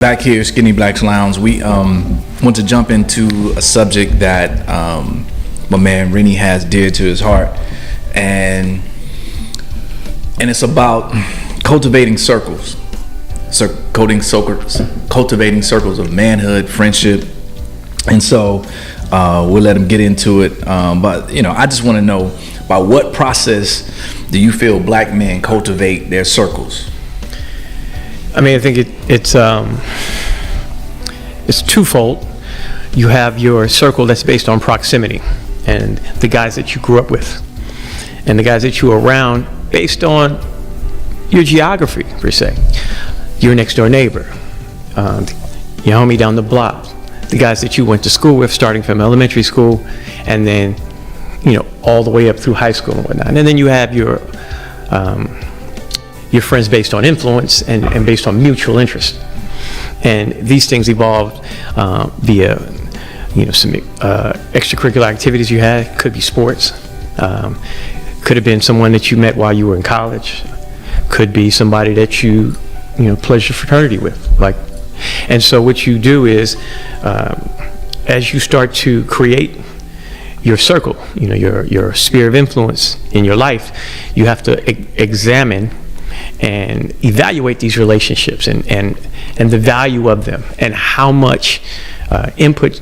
Back here, Skinny Blacks Lounge, we want to jump into a subject that my man Rennie has dear to his heart, and it's about cultivating circles, cultivating circles of manhood, friendship, and so we'll let him get into it. But I just want to know, by what process do you feel black men cultivate their circles? I mean, I think it's twofold. You have your circle that's based on proximity and the guys that you grew up with, and the guys that you were around based on your geography, per se. Your next door neighbor, your homie down the block, the guys that you went to school with, starting from elementary school, and then all the way up through high school and whatnot. And then you have your friends based on influence and based on mutual interest. And these things evolved via, some extracurricular activities you had. Could be sports. Could have been someone that you met while you were in college. Could be somebody that you pledged your fraternity with. And so what you do is, as you start to create your circle, your sphere of influence in your life, you have to examine and evaluate these relationships and the value of them, and how much input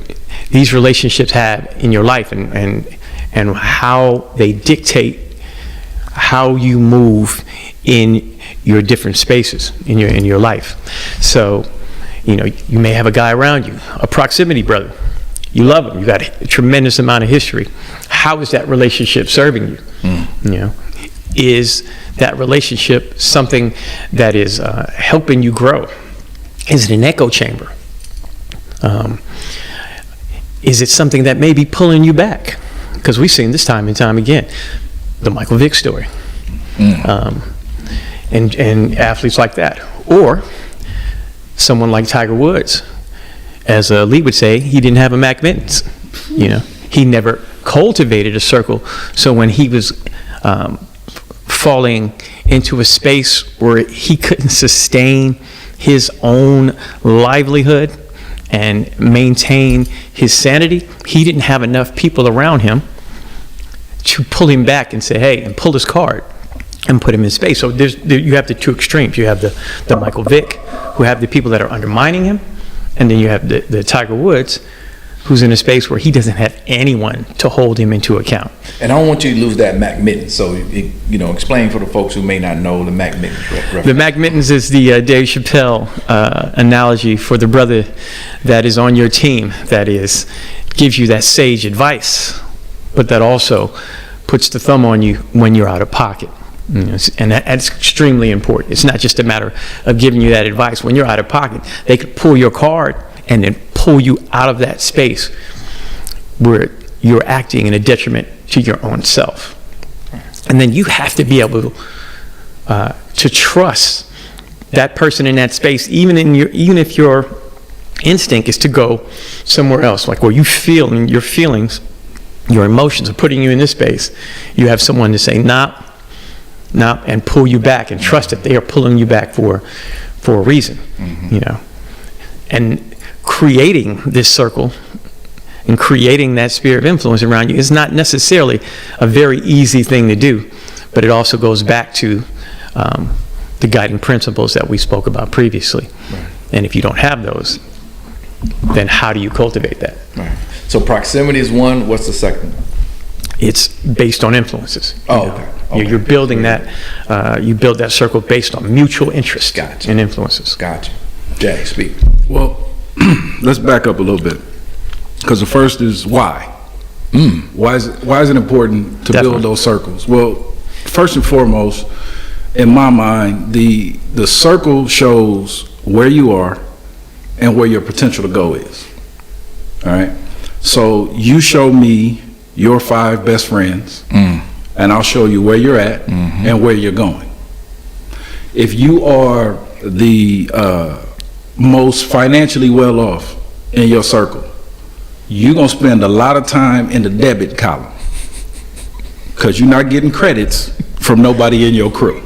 these relationships have in your life, and how they dictate how you move in your different spaces in your life. So you may have a guy around you, a proximity brother. You love him. You got a tremendous amount of history. How is that relationship serving you? Is that relationship something that is helping you grow? Is it an echo chamber? Is it something that may be pulling you back? Because we've seen this time and time again, the Michael Vick story, and athletes like that, or someone like Tiger Woods. As Lee would say, he didn't have a Mac Mittens. He never cultivated a circle. So when he was falling into a space where he couldn't sustain his own livelihood and maintain his sanity, he didn't have enough people around him to pull him back and say, hey, and pull his card and put him in space. So you have the two extremes. You have the Michael Vick, who have the people that are undermining him, and then you have the Tiger Woods, who's in a space where he doesn't have anyone to hold him into account. And I don't want you to lose that Mac Mittens. So, explain for the folks who may not know the Mac Mittens reference. The Mac Mittens is the Dave Chappelle analogy for the brother that is on your team, that gives you that sage advice, but that also puts the thumb on you when you're out of pocket. And that's extremely important. It's not just a matter of giving you that advice. When you're out of pocket, they could pull your card and then pull you out of that space where you're acting in a detriment to your own self. And then you have to be able to trust that person in that space, even if your instinct is to go somewhere else, like where you feel, and your feelings, your emotions are putting you in this space. You have someone to say, nah, and pull you back, and trust that they are pulling you back for a reason. And creating this circle and creating that sphere of influence around you is not necessarily a very easy thing to do, but it also goes back to the guiding principles that we spoke about previously. Right. And if you don't have those, then how do you cultivate that? Right. So proximity is one. What's the second? It's based on influences. Okay. You're building that. You build that circle based on mutual interest. Gotcha. And influences. Gotcha. Jay, speak. Well, let's back up a little bit, because the first is why. Why is it important to build those circles? Well, first and foremost, in my mind, the circle shows where you are and where your potential to go is. All right. So you show me your 5 best friends, and I'll show you where you're at and where you're going. If you are the most financially well off in your circle, you're going to spend a lot of time in the debit column, because you're not getting credits from nobody in your crew.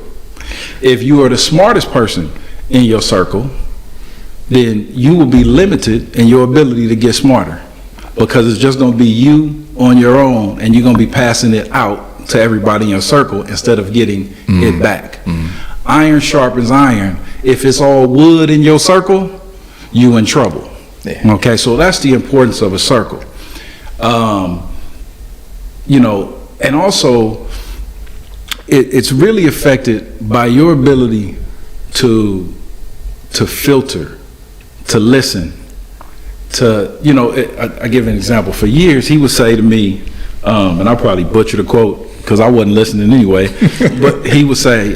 If you are the smartest person in your circle, then you will be limited in your ability to get smarter, because it's just going to be you on your own, and you're going to be passing it out to everybody in your circle instead of getting it back. Iron sharpens iron. If it's all wood in your circle, you in trouble. Yeah. Okay, so that's the importance of a circle. You know, and also it's really affected by your ability to filter, to listen, to, you know, I give an example. For years, he would say to me, and I'll probably butcher the quote because I wasn't listening anyway, but he would say,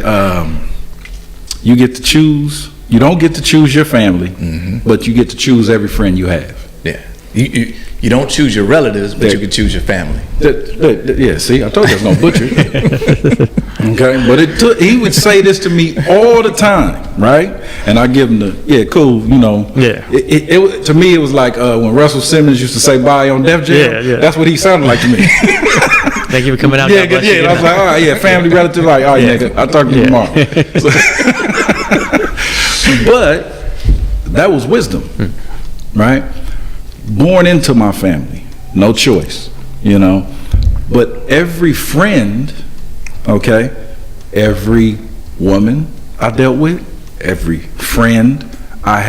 you get to choose, you don't get to choose your family, but you get to choose every friend you have. Yeah. You don't choose your relatives, but you can choose your family. Yeah, see, I told you I was going to butcher it. Okay, but he would say this to me all the time, right? And I give him the, yeah, cool, you know. Yeah. To me, it was like when Russell Simmons used to say bye on Def Jam. Yeah, yeah. That's what he sounded like to me. Thank you for coming out. Yeah, yeah. And I was like, all right, yeah, family, relative, like, all right, nigga, I'll talk to you tomorrow. But that was wisdom, right? Born into my family, no choice, you know. But every friend, okay, every woman I dealt with, every friend I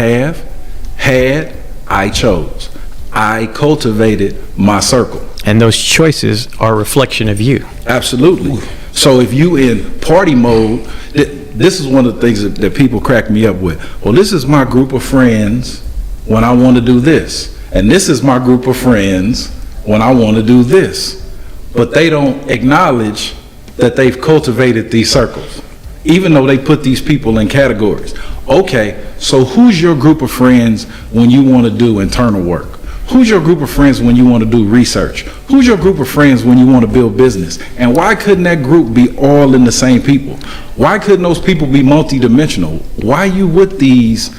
I chose. I cultivated my circle. And those choices are a reflection of you. Absolutely. So if you in party mode, this is one of the things that people crack me up with. Well, this is my group of friends when I want to do this. And this is my group of friends when I want to do this. But they don't acknowledge that they've cultivated these circles, even though they put these people in categories. Okay, so who's your group of friends when you want to do internal work? Who's your group of friends when you want to do research? Who's your group of friends when you want to build business? And why couldn't that group be all in the same people? Why couldn't those people be multidimensional? Why you with these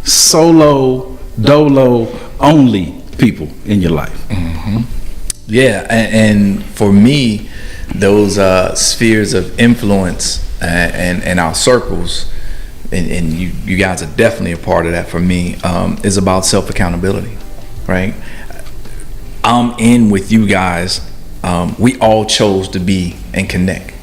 solo, dolo only people in your life? Yeah, and for me, those spheres of influence and our circles, and you guys are definitely a part of that for me, is about self-accountability, right? I'm in with you guys. We all chose to be and connect.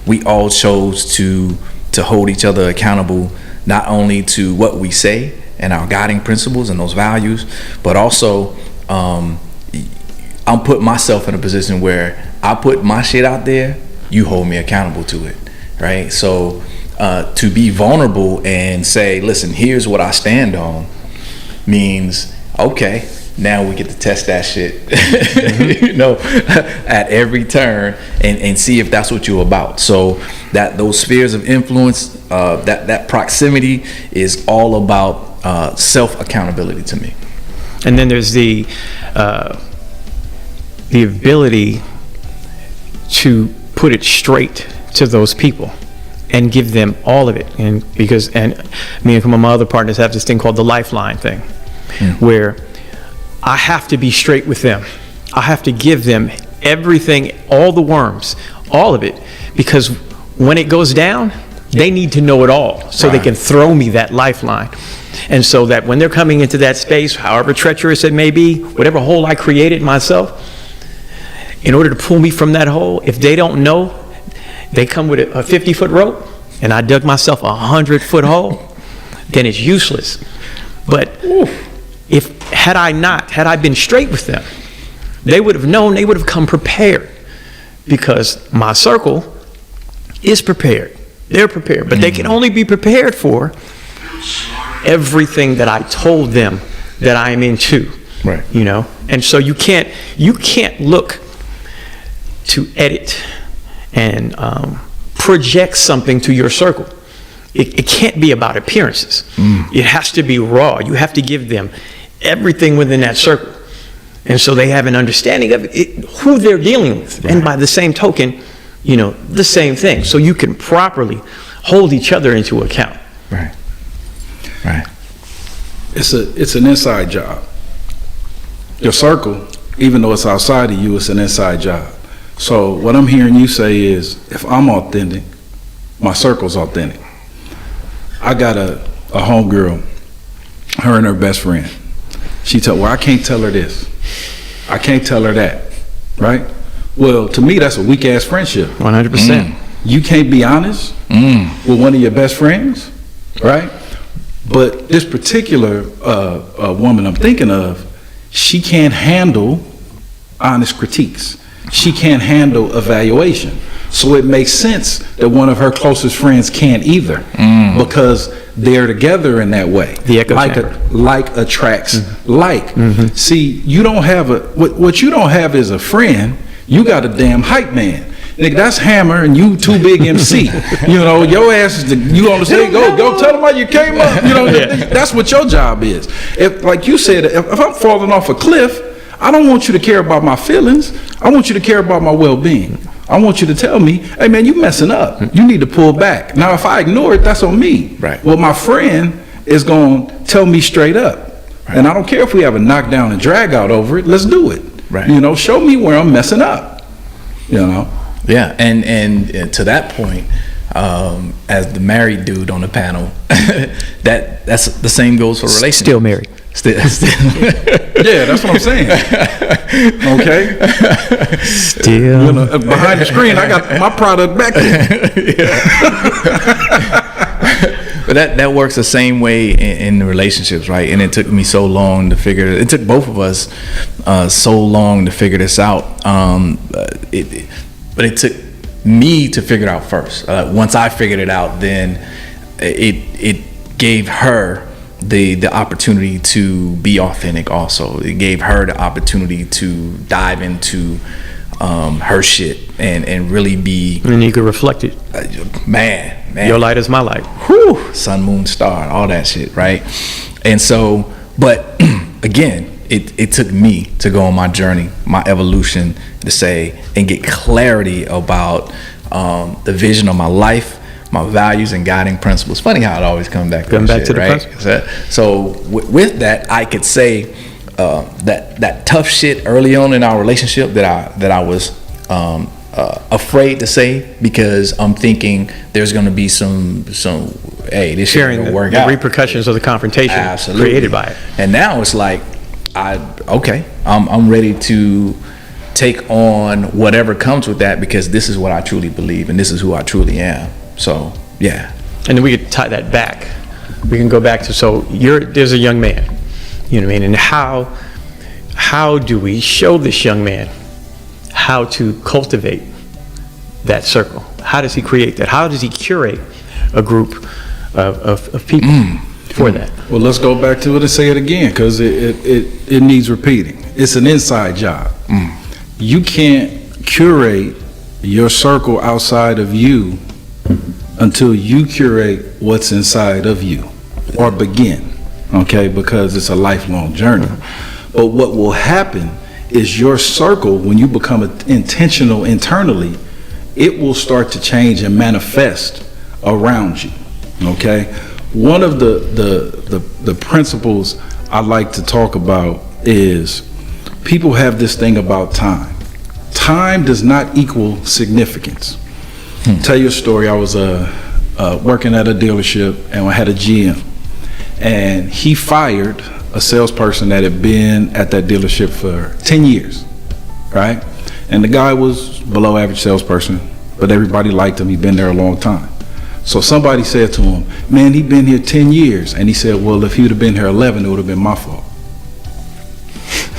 We all chose to hold each other accountable, not only to what we say and our guiding principles and those values, but also I'm putting myself in a position where I put my shit out there, you hold me accountable to it, right? So to be vulnerable and say, listen, here's what I stand on, means, okay, now we get to test that shit, you know, at every turn and see if that's what you're about. So that those spheres of influence, that proximity is all about self-accountability to me. And then there's the ability to put it straight to those people and give them all of it. And because, and me and my other partners have this thing called the lifeline thing, where I have to be straight with them. I have to give them everything, all the worms, all of it, because when it goes down, they need to know it all so they can throw me that lifeline. And so that when they're coming into that space, however treacherous it may be, whatever hole I created myself, in order to pull me from that hole, if they don't know, they come with a 50-foot rope and I dug myself a 100-foot hole, then it's useless. But had I been straight with them, they would have known, they would have come prepared, because my circle is prepared. They're prepared, but they can only be prepared for everything that I told them that I am into. Right. You know, and so you can't look to edit and project something to your circle. It can't be about appearances. It has to be raw. You have to give them everything within that circle, and so they have an understanding of it, who they're dealing with, and by the same token, you know, the same thing, so you can properly hold each other into account. Right. It's an inside job. Your circle, even though it's outside of you, it's an inside job. So what I'm hearing you say is, if I'm authentic, my circle's authentic. I got a homegirl, her and her best friend. She told, well, I can't tell her this. I can't tell her that, right? Well, to me, that's a weak-ass friendship. 100%. You can't be honest with one of your best friends, right? But this particular woman I'm thinking of, she can't handle honest critiques. She can't handle evaluation. So it makes sense that one of her closest friends can't either, because they're together in that way. The echo chamber. Like attracts like. See, you don't have what you don't have is a friend. You got a damn hype man. Nigga, that's Hammer and you too big MC. You know, your ass is you on the stage, go tell them why you came up. You know, that's what your job is. If, like you said, if I'm falling off a cliff, I don't want you to care about my feelings. I want you to care about my well-being. I want you to tell me, hey man, you messing up. You need to pull back. Now, if I ignore it, that's on me. Right. Well, my friend is going to tell me straight up. Right. And I don't care if we have a knockdown and drag out over it. Let's do it. Right. You know, show me where I'm messing up. You know. Yeah, and to that point, as the married dude on the panel, that's the same goes for relationships. Still married. Still. Yeah, that's what I'm saying. Okay. Still. You know, behind the screen, I got my product back there. But that works the same way in the relationships, right? And it took me so long to figure. It took both of us so long to figure this out. But it took me to figure it out first. Once I figured it out, then it gave her the opportunity to be authentic also. It gave her the opportunity to dive into her shit and really be. And you could reflect it. Man. Your light is my light. Whew, sun, moon, star, all that shit, right? And so, but again, it took me to go on my journey, my evolution, to say and get clarity about the vision of my life, my values and guiding principles. Funny how it always comes back to that shit, right? Principles. So with that, I could say that tough shit early on in our relationship that I was afraid to say, because I'm thinking there's going to be some hey, this shit ain't gonna work out. The repercussions of the confrontation created by it. And now it's like I'm ready to take on whatever comes with that, because this is what I truly believe and this is who I truly am. So yeah. And then we could tie that back. We can go back to, so there's a young man, you know what I mean, and how do we show this young man how to cultivate that circle? How does he create that? How does he curate a group of people for that? Well, let's go back to it and say it again, because it needs repeating. It's an inside job. You can't curate your circle outside of you until you curate what's inside of you, or begin, okay? Because it's a lifelong journey. But what will happen is your circle, when you become intentional internally, it will start to change and manifest around you, okay? One of the principles I like to talk about is people have this thing about time. Time does not equal significance. Tell you a story. I was working at a dealership and I had a GM, and he fired a salesperson that had been at that dealership for 10 years, right? And the guy was below average salesperson, but everybody liked him. He'd been there a long time. So somebody said to him, man, he'd been here 10 years. And he said, well, if he would have been here 11, it would have been my fault.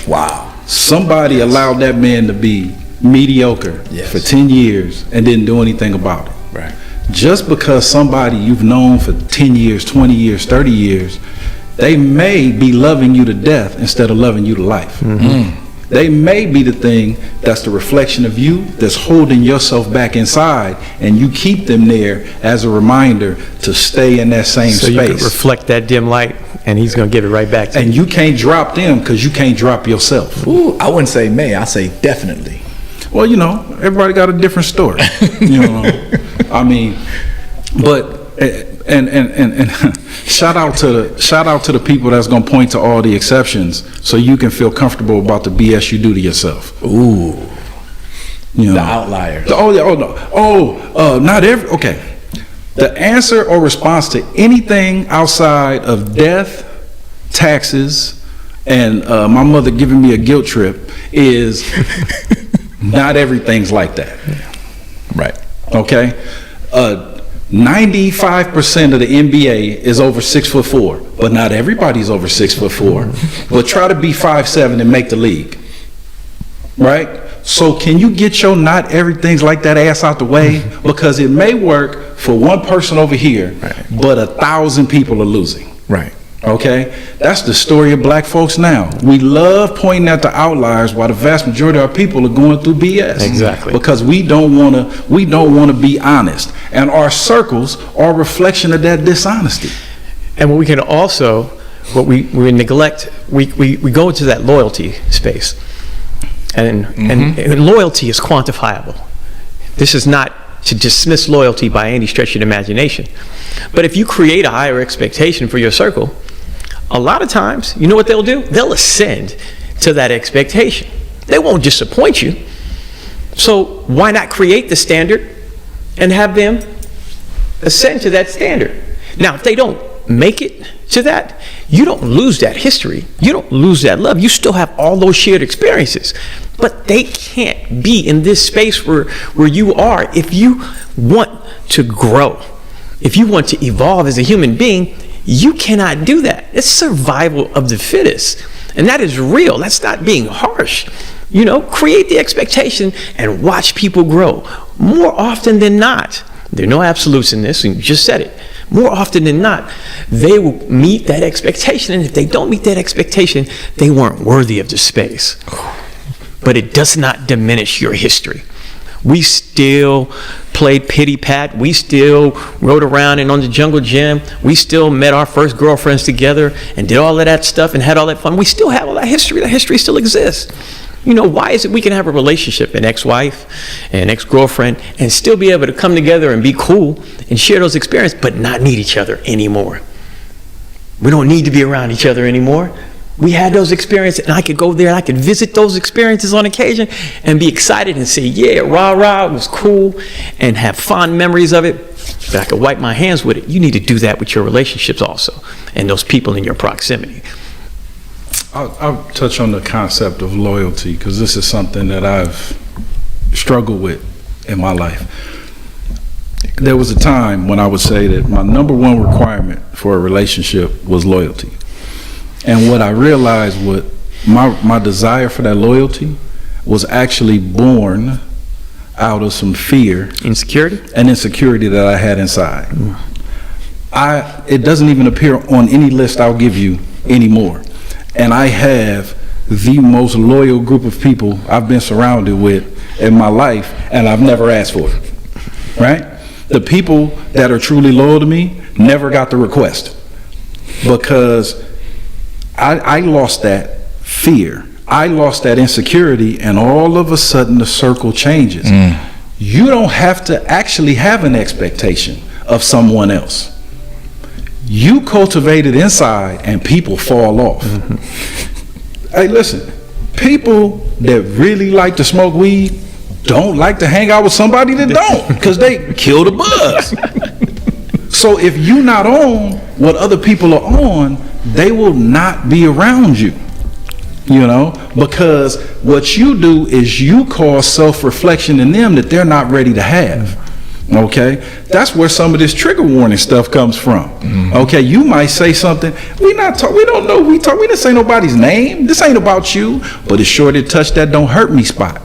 Wow. Somebody allowed that man to be mediocre for 10 years and didn't do anything about it. Right. Just because somebody you've known for 10 years, 20 years, 30 years, they may be loving you to death instead of loving you to life. They may be the thing that's the reflection of you that's holding yourself back inside, and you keep them there as a reminder to stay in that same space. So you can reflect that dim light, and he's going to give it right back to you. And you can't drop them because you can't drop yourself. Ooh, I wouldn't say may, I say definitely. Well, you know, everybody got a different story. You know, I mean, but and shout out to the people that's gonna point to all the exceptions so you can feel comfortable about the BS you do to yourself. Ooh, you know, the outliers. Not every. Okay, the answer or response to anything outside of death, taxes, and my mother giving me a guilt trip is not everything's like that. Right. Okay? 95% of the NBA is over 6'4", but not everybody's over 6'4". But try to be 5'7" and make the league. Right? So can you get your not everything's like that ass out the way? Because it may work for one person over here, right, but 1,000 people are losing. Right. Okay? That's the story of black folks now. We love pointing at the outliers while the vast majority of our people are going through BS. Exactly. Because we don't want to be honest. And our circles are a reflection of that dishonesty. And what we can also, what we neglect, we go into that loyalty space. And loyalty is quantifiable. This is not to dismiss loyalty by any stretch of the imagination. But if you create a higher expectation for your circle, a lot of times, you know what they'll do? They'll ascend to that expectation. They won't disappoint you. So why not create the standard and have them ascend to that standard? Now, if they don't make it to that, you don't lose that history. You don't lose that love. You still have all those shared experiences. But they can't be in this space where you are. If you want to grow, if you want to evolve as a human being, you cannot do that. It's survival of the fittest. And that is real. That's not being harsh. You know, create the expectation and watch people grow. More often than not, there are no absolutes in this, and you just said it. More often than not, they will meet that expectation. And if they don't meet that expectation, they weren't worthy of the space. But it does not diminish your history. We still played pity pat. We still rode around and on the jungle gym. We still met our first girlfriends together and did all of that stuff and had all that fun. We still have all that history. That history still exists. You know, why is it we can have a relationship, an ex-wife, an ex-girlfriend, and still be able to come together and be cool and share those experiences, but not need each other anymore? We don't need to be around each other anymore. We had those experiences, and I could go there and I could visit those experiences on occasion and be excited and say, yeah, rah, rah, it was cool, and have fond memories of it, but I could wipe my hands with it. You need to do that with your relationships also, and those people in your proximity. I'll touch on the concept of loyalty, because this is something that I've struggled with in my life. There was a time when I would say that my number one requirement for a relationship was loyalty. And what I realized, what my desire for that loyalty was actually born out of some fear, insecurity that I had inside. It doesn't even appear on any list I'll give you anymore. And I have the most loyal group of people I've been surrounded with in my life, and I've never asked for it, right? The people that are truly loyal to me never got the request, because I lost that fear. I lost that insecurity, and all of a sudden the circle changes. You don't have to actually have an expectation of someone else. You cultivate it inside, and people fall off. Hey, listen, people that really like to smoke weed don't like to hang out with somebody that don't, because they kill the buzz. So if you're not on what other people are on, they will not be around you, you know, because what you do is you cause self-reflection in them that they're not ready to have. Okay, that's where some of this trigger warning stuff comes from. Okay, you might say something, we don't know, we didn't say nobody's name, this ain't about you, but it's sure to touch that don't hurt me spot,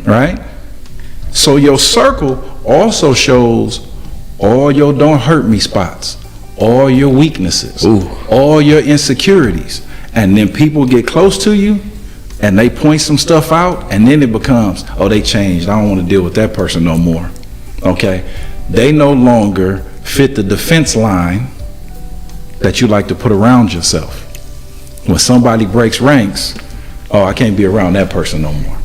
right? So your circle also shows all your don't hurt me spots, all your weaknesses, all your insecurities, and then people get close to you and they point some stuff out, and then it becomes, oh, they changed, I don't want to deal with that person no more. Okay, they no longer fit the defense line that you like to put around yourself. When somebody breaks ranks, oh, I can't be around that person no more.